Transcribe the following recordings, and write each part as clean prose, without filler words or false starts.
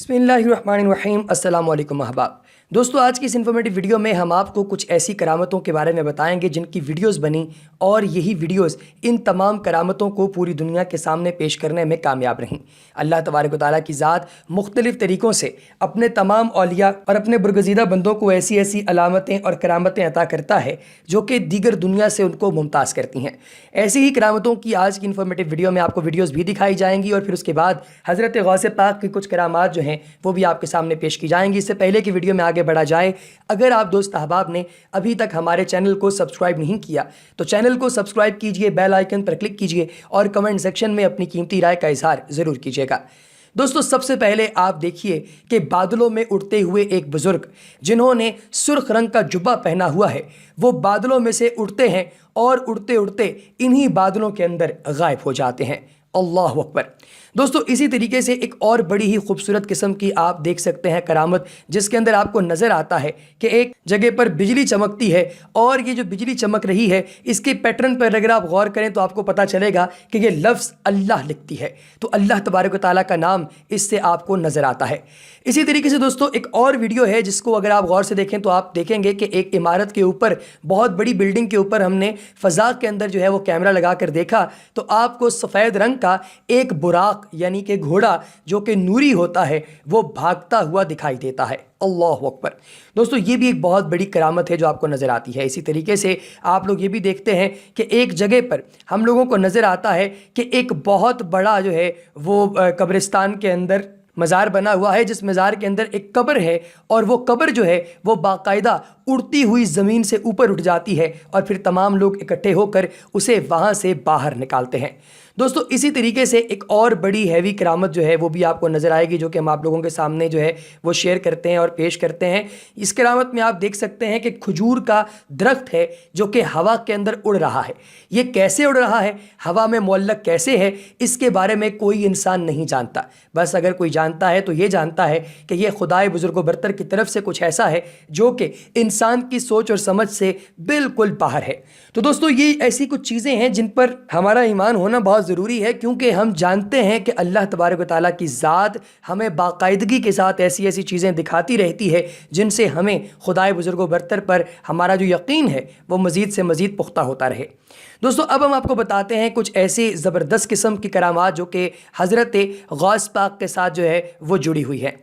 बिस्मिल्लाहिर्रहमानिर्रहीम। अस्सलाम वालेकुम अहबाब। दोस्तों, आज की इस इन्फॉर्मेटिव वीडियो में हम आपको कुछ ऐसी करामतों के बारे में बताएंगे जिनकी वीडियोस बनी और यही वीडियोस इन तमाम करामतों को पूरी दुनिया के सामने पेश करने में कामयाब रहीं। अल्लाह तबारक व तआला की ज़ात मुख्तलिफ़ तरीक़ों से अपने तमाम औलिया और अपने बरगज़ीदा बंदों को ऐसी ऐसी अलामतें और करामतें अता करता है जो कि दीगर दुनिया से उनको मुमताज़ करती हैं। ऐसी ही करामतों की आज की इन्फॉर्मेटिव वीडियो में आपको वीडियोज़ भी दिखाई जाएंगी और फिर उसके बाद हज़रत गौसे पाक की कुछ करामात जो हैं वो भी आपके सामने पेश की जाएंगी। इससे पहले कि वीडियो में आगे बढ़ा जाए, अगर आप दोस्त अहबाब ने अभी तक हमारे चैनल को सब्सक्राइब नहीं किया तो चैनल को सब्सक्राइब कीजिए, बेल आइकन पर क्लिक कीजिए और कमेंट सेक्शन में अपनी कीमती राय का इजहार ज़रूर कीजिएगा। दोस्तों, सबसे पहले आप देखिए कि बादलों में उड़ते हुए एक बुज़ुर्ग जिन्होंने सुर्ख रंग का जुब्बा पहना हुआ है, वो बादलों में से उड़ते हैं और उड़ते उड़ते इन्हीं बादलों के अंदर गायब हो जाते हैं। अल्लाह अकबर। दोस्तों, इसी तरीके से एक और बड़ी ही खूबसूरत किस्म की आप देख सकते हैं करामत, जिसके अंदर आपको नज़र आता है कि एक जगह पर बिजली चमकती है और ये जो बिजली चमक रही है इसके पैटर्न पर अगर आप गौर करें तो आपको पता चलेगा कि ये लफ्ज़ अल्लाह लिखती है। तो अल्लाह तबारक व तआला का नाम इससे आपको नज़र आता है। इसी तरीके से दोस्तों, एक और वीडियो है जिसको अगर आप गौर से देखें तो आप देखेंगे कि एक इमारत के ऊपर, बहुत बड़ी बिल्डिंग के ऊपर हमने फ़ज़ा के अंदर जो है वो कैमरा लगा कर देखा तो आपको सफ़ेद रंग का एक बुराक यानी कि घोड़ा जो कि नूरी होता है वो भागता हुआ दिखाई देता है। अल्लाह अकबर। दोस्तों, ये भी एक बहुत बड़ी करामत है जो आपको नज़र आती है। इसी तरीके से आप लोग ये भी देखते हैं कि एक जगह पर हम लोगों को नज़र आता है कि एक बहुत बड़ा जो है वो कब्रिस्तान के अंदर मज़ार बना हुआ है, जिस मज़ार के अंदर एक कब्र है और वो कब्र जो है वो बाकायदा उड़ती हुई ज़मीन से ऊपर उठ जाती है और फिर तमाम लोग इकट्ठे होकर उसे वहाँ से बाहर निकालते हैं। दोस्तों, इसी तरीके से एक और बड़ी हैवी करामत जो है वो भी आपको नज़र आएगी, जो कि हम आप लोगों के सामने जो है वो शेयर करते हैं और पेश करते हैं। इस करामत में आप देख सकते हैं कि खजूर का दरख्त है जो कि हवा के अंदर उड़ रहा है। ये कैसे उड़ रहा है, हवा में मुअल्लक कैसे है, इसके बारे में कोई इंसान नहीं जानता। बस अगर कोई जानता है तो ये जानता है कि ये खुदाए बुजुर्ग बरतर की तरफ से कुछ ऐसा है जो कि इंसान की सोच और समझ से बिल्कुल बाहर है। तो दोस्तों, ये ऐसी कुछ चीज़ें हैं जिन पर हमारा ईमान होना बहुत ज़रूरी है, क्योंकि हम जानते हैं कि अल्लाह तबारक व तआला की ज़ात हमें बाकायदगी के साथ ऐसी ऐसी चीज़ें दिखाती रहती है जिनसे हमें खुदाए बुजुर्ग बरतर पर हमारा जो यकीन है वो मज़ीद से मज़ीद पुख्ता होता रहे। दोस्तों, अब हम आपको बताते हैं कुछ ऐसी ज़बरदस्त किस्म की करामात जो कि हज़रत गौस पाक के साथ जो है वो जुड़ी हुई है।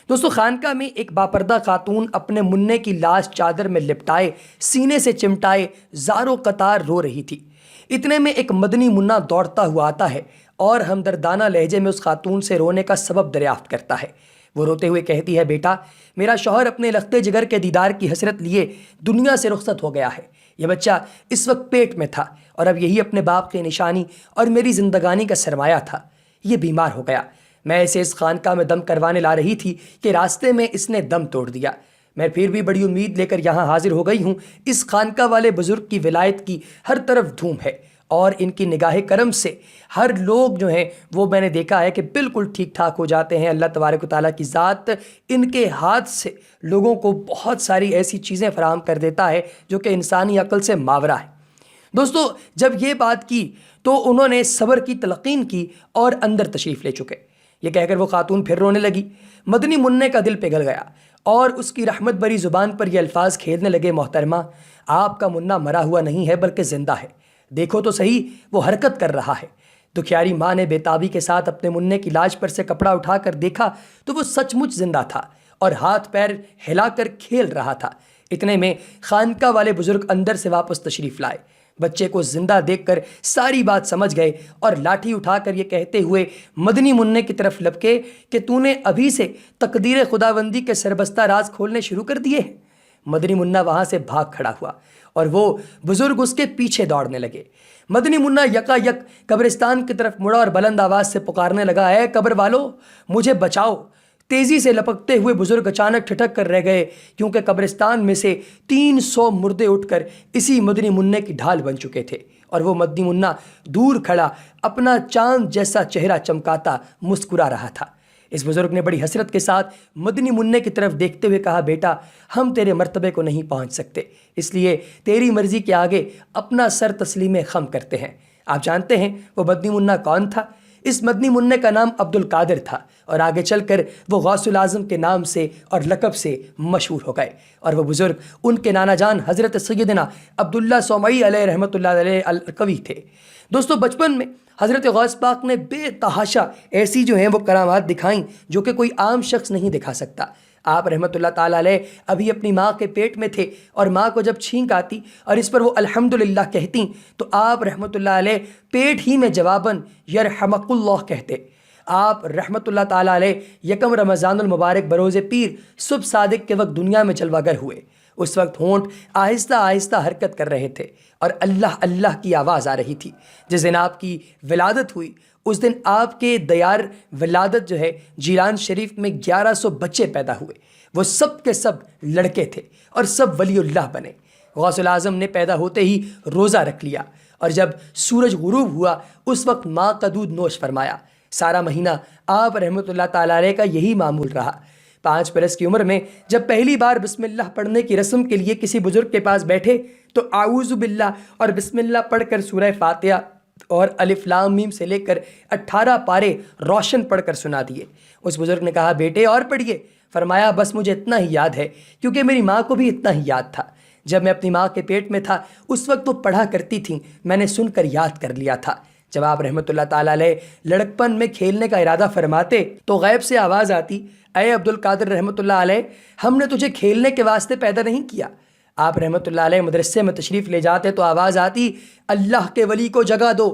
दोस्तों, खानका में एक बापर्दा खातून अपने मुन्ने की लाश चादर में लिपटाए, सीने से चिमटाए ज़ारो कतार रो रही थी। इतने में एक मदनी मुन्ना दौड़ता हुआ आता है और हमदर्दाना लहजे में उस खातून से रोने का सबब दरियाफ्त करता है। वो रोते हुए कहती है, बेटा, मेरा शौहर अपने लख्ते जिगर के दीदार की हसरत लिए दुनिया से रुखसत हो गया है। यह बच्चा इस वक्त पेट में था और अब यही अपने बाप की निशानी और मेरी ज़िंदगानी का सरमाया था। ये बीमार हो गया। मैं इसे इस खानका में दम करवाने ला रही थी कि रास्ते में इसने दम तोड़ दिया। मैं फिर भी बड़ी उम्मीद लेकर यहाँ हाजिर हो गई हूँ। इस खानका वाले बुज़ुर्ग की विलायत की हर तरफ धूम है और इनकी निगाह करम से हर लोग जो हैं वो मैंने देखा है कि बिल्कुल ठीक ठाक हो जाते हैं। अल्लाह तबारक व तआला की ज़ात इनके हाथ से लोगों को बहुत सारी ऐसी चीज़ें फराहम कर देता है जो कि इंसानी अक्ल से मावरा है। दोस्तों, जब ये बात की तो उन्होंने सब्र की तलक़ीन की और अंदर तशरीफ़ ले चुके। ये कहकर वो खातून फिर रोने लगी। मदनी मुन्ने का दिल पिघल गया और उसकी रहमत भरी ज़ुबान पर ये अल्फाज खेलने लगे, मोहतरमा, आपका मुन्ना मरा हुआ नहीं है बल्कि ज़िंदा है। देखो तो सही, वो हरकत कर रहा है। दुखियारी माँ ने बेताबी के साथ अपने मुन्ने की लाश पर से कपड़ा उठाकर देखा तो वो सचमुच जिंदा था और हाथ पैर हिलाकर खेल रहा था। इतने में खानका वाले बुजुर्ग अंदर से वापस तशरीफ़ लाए। बच्चे को जिंदा देखकर सारी बात समझ गए और लाठी उठाकर ये कहते हुए मदनी मुन्ने की तरफ लपके कि तूने अभी से तकदीर खुदाबंदी के सरबस्ता राज खोलने शुरू कर दिए हैं। मदनी मुन्ना वहाँ से भाग खड़ा हुआ और वो बुज़ुर्ग उसके पीछे दौड़ने लगे। मदनी मुन्ना यकायक कब्रिस्तान की तरफ मुड़ा और बुलंद आवाज़ से पुकारने लगा, है कब्र वालों, मुझे बचाओ। तेज़ी से लपकते हुए बुज़ुर्ग अचानक ठिठक कर रह गए, क्योंकि कब्रिस्तान में से 300 मुर्दे उठकर इसी मदनी मुन्ने की ढाल बन चुके थे और वो मदनी मुन्ना दूर खड़ा अपना चांद जैसा चेहरा चमकाता मुस्कुरा रहा था। इस बुज़ुर्ग ने बड़ी हसरत के साथ मदनी मुन्ने की तरफ देखते हुए कहा, बेटा, हम तेरे मर्तबे को नहीं पहुंच सकते, इसलिए तेरी मर्ज़ी के आगे अपना सर तस्लीम खम करते हैं। आप जानते हैं वो मदनी मुन्ना कौन था? इस मदनी मुन्ने का नाम अब्दुल कादिर था اور آگے چل کر وہ غوث الاعظم کے نام سے اور لقب سے مشہور ہو گئے، اور وہ بزرگ ان کے نانا جان حضرت سیدنا عبداللہ سومعی علیہ رحمۃ اللہ علیہ القوی تھے۔ دوستو بچپن میں حضرت غوث پاک نے بے تحاشا ایسی جو ہیں وہ کرامات دکھائیں جو کہ کوئی عام شخص نہیں دکھا سکتا۔ آپ رحمۃ اللہ تعالیٰ علیہ ابھی اپنی ماں کے پیٹ میں تھے، اور ماں کو جب چھینک آتی اور اس پر وہ الحمدللہ کہتی تو آپ رحمۃ اللہ علیہ پیٹ ہی میں جواباً یرحمک اللہ کہتے۔ آپ رحمۃ اللہ تعالیٰ علیہ یکم رمضان المبارک بروز پیر صبح صادق کے وقت دنیا میں جلوہ گر ہوئے۔ اس وقت ہونٹ آہستہ آہستہ حرکت کر رہے تھے اور اللہ اللہ کی آواز آ رہی تھی۔ جس دن آپ کی ولادت ہوئی اس دن آپ کے دیار ولادت جو ہے جیلان شریف میں 1100 بچے پیدا ہوئے، وہ سب کے سب لڑکے تھے اور سب ولی اللہ بنے۔ غوث الاعظم نے پیدا ہوتے ہی روزہ رکھ لیا، اور جب سورج غروب ہوا اس وقت ماں کا دودھ نوش فرمایا۔ سارا مہینہ آپ رحمۃ اللہ تعالیٰ علیہ کا یہی معمول رہا۔ 5 برس کی عمر میں جب پہلی بار بسم اللہ پڑھنے کی رسم کے لیے کسی بزرگ کے پاس بیٹھے تو اعوذ باللہ اور بسم اللہ پڑھ کر سورہ فاتحہ اور الف لام میم سے لے کر 18 پارے روشن پڑھ کر سنا دیے۔ اس بزرگ نے کہا بیٹے اور پڑھیے۔ فرمایا بس مجھے اتنا ہی یاد ہے، کیونکہ میری ماں کو بھی اتنا ہی یاد تھا۔ جب میں اپنی ماں کے پیٹ میں تھا اس وقت وہ پڑھا کرتی تھیں، میں نے سن کر یاد کر لیا تھا۔ جب آپ رحمۃ اللہ تعالیٰ علیہ لڑکپن میں کھیلنے کا ارادہ فرماتے تو غیب سے آواز آتی، اے عبد القادر رحمۃ اللہ علیہ، ہم نے تجھے کھیلنے کے واسطے پیدا نہیں کیا۔ آپ رحمۃ اللہ علیہ مدرسے میں تشریف لے جاتے تو آواز آتی، اللہ کے ولی کو جگہ دو۔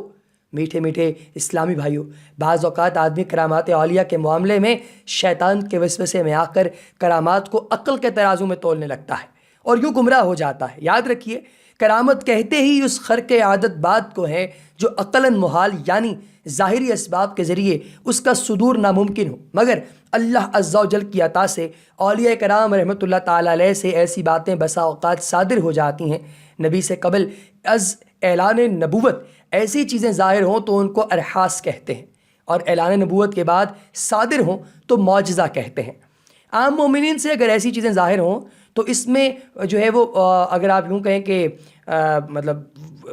میٹھے میٹھے اسلامی بھائیوں، بعض اوقات آدمی کرامات اولیاء کے معاملے میں شیطان کے وسوسے میں آ کر کرامات کو عقل کے ترازو میں تولنے لگتا ہے اور یوں گمراہ ہو جاتا ہے۔ یاد رکھیے، کرامت کہتے ہی اس خرق عادت بات کو ہے جو عقلاً محال یعنی ظاہری اسباب کے ذریعے اس کا صدور ناممکن ہو، مگر اللہ عز و جل کی عطا سے اولیاء کرام رحمۃ اللہ تعالیٰ علیہ سے ایسی باتیں بسا اوقات صادر ہو جاتی ہیں۔ نبی سے قبل از اعلان نبوت ایسی چیزیں ظاہر ہوں تو ان کو ارحاس کہتے ہیں، اور اعلان نبوت کے بعد صادر ہوں تو معجزہ کہتے ہیں۔ عام مومنین سے اگر ایسی چیزیں ظاہر ہوں تو اس میں جو ہے وہ اگر آپ یوں کہیں کہ مطلب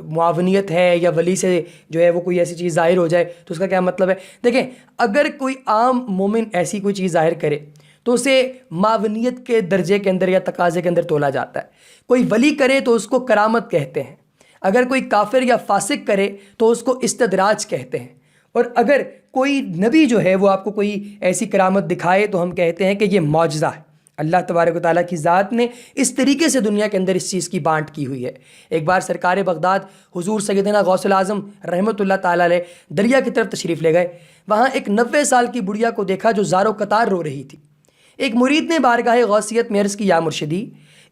معاونیت ہے یا ولی سے جو ہے وہ کوئی ایسی چیز ظاہر ہو جائے تو اس کا کیا مطلب ہے؟ دیکھیں، اگر کوئی عام مومن ایسی کوئی چیز ظاہر کرے تو اسے معاونیت کے درجے کے اندر یا تقاضے کے اندر تولا جاتا ہے۔ کوئی ولی کرے تو اس کو کرامت کہتے ہیں، اگر کوئی کافر یا فاسق کرے تو اس کو استدراج کہتے ہیں، اور اگر کوئی نبی جو ہے وہ آپ کو کوئی ایسی کرامت دکھائے تو ہم کہتے ہیں کہ یہ معجزہ ہے۔ اللہ تبارک و تعالیٰ کی ذات نے اس طریقے سے دنیا کے اندر اس چیز کی بانٹ کی ہوئی ہے۔ ایک بار سرکار بغداد حضور سیدنا غوث الاعظم رحمۃ اللہ تعالیٰ علیہ دریا کی طرف تشریف لے گئے۔ وہاں ایک 90 سال کی بڑھیا کو دیکھا جو زار و قطار رو رہی تھی۔ ایک مرید نے بارگاہ غوثیت میں عرض کی، یا مرشدی،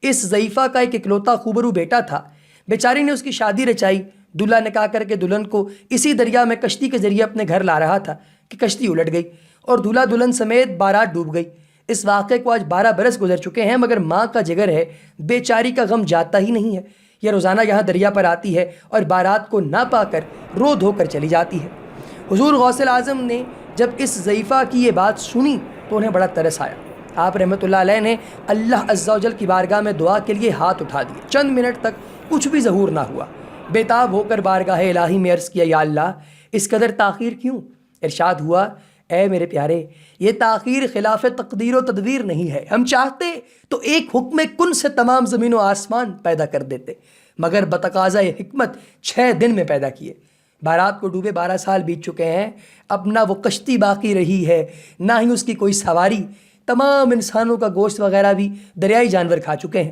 اس ضعیفہ کا ایک اکلوتا خوبرو بیٹا تھا، بیچاری نے اس کی شادی رچائی، دلہا نکاح کر کے دلہن کو اسی دریا میں کشتی کے ذریعے اپنے گھر لا رہا تھا کہ کشتی الٹ گئی اور دلہا دلہن سمیت بارات ڈوب گئی۔ اس واقعے کو آج 12 برس گزر چکے ہیں، مگر ماں کا جگر ہے، بیچاری کا غم جاتا ہی نہیں ہے۔ یہ روزانہ یہاں دریا پر آتی ہے اور بارات کو نہ پا کر رو دھو کر چلی جاتی ہے۔ حضور غوث الاعظم نے جب اس ضعیفہ کی یہ بات سنی تو انہیں بڑا ترس آیا۔ آپ رحمۃ اللہ علیہ نے اللہ عز و جل کی بارگاہ میں دعا کے لیے ہاتھ اٹھا دیے۔ چند منٹ تک کچھ بھی ظہور نہ ہوا۔ بےتاب ہو کر بارگاہ الہی میں عرض کیا، یا اللہ، اس قدر تاخیر کیوں؟ ارشاد ہوا، اے میرے پیارے، یہ تاخیر خلاف تقدیر و تدبیر نہیں ہے۔ ہم چاہتے تو ایک حکم کن سے تمام زمین و آسمان پیدا کر دیتے، مگر بتقاضۂ حکمت 6 دن میں پیدا کیے۔ بارات کو ڈوبے 12 سال بیت چکے ہیں، اب نہ وہ کشتی باقی رہی ہے نہ ہی اس کی کوئی سواری۔ تمام انسانوں کا گوشت وغیرہ بھی دریائی جانور کھا چکے ہیں۔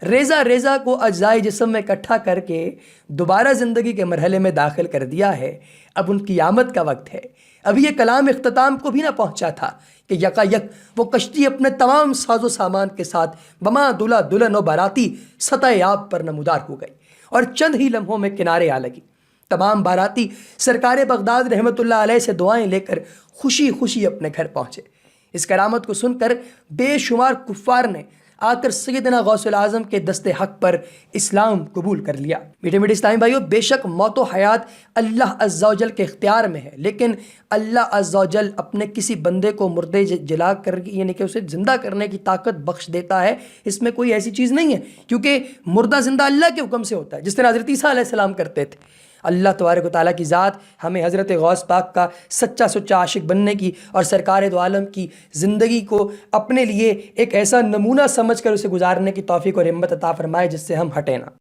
ریزہ ریزہ کو اجزائے جسم میں اکٹھا کر کے دوبارہ زندگی کے مرحلے میں داخل کر دیا ہے۔ اب ان کی آمد کا وقت ہے۔ ابھی یہ کلام اختتام کو بھی نہ پہنچا تھا کہ یکا یک وہ کشتی اپنے تمام ساز و سامان کے ساتھ بما دلہا دلہن و باراتی سطح آب پر نمودار ہو گئی اور چند ہی لمحوں میں کنارے آ لگی۔ تمام باراتی سرکار بغداد رحمۃ اللہ علیہ سے دعائیں لے کر خوشی خوشی اپنے گھر پہنچے۔ اس کرامت کو سن کر بے شمار کفار نے آ کر سیدنا غوث الاعظم کے دست حق پر اسلام قبول کر لیا۔ میٹھے میٹھے اسلامی بھائیوں، بے شک موت و حیات اللہ عز و جل کے اختیار میں ہے، لیکن اللہ عز و جل اپنے کسی بندے کو مردے جلا کر یعنی کہ اسے زندہ کرنے کی طاقت بخش دیتا ہے۔ اس میں کوئی ایسی چیز نہیں ہے، کیونکہ مردہ زندہ اللہ کے حکم سے ہوتا ہے، جس طرح حضرت عیسیٰ علیہ السلام کرتے تھے۔ اللہ تبارک و تعالیٰ کی ذات ہمیں حضرت غوث پاک کا سچا عاشق بننے کی اور سرکار دو عالم کی زندگی کو اپنے لیے ایک ایسا نمونہ سمجھ کر اسے گزارنے کی توفیق اور ہمت عطا فرمائے جس سے ہم ہٹیں نہ۔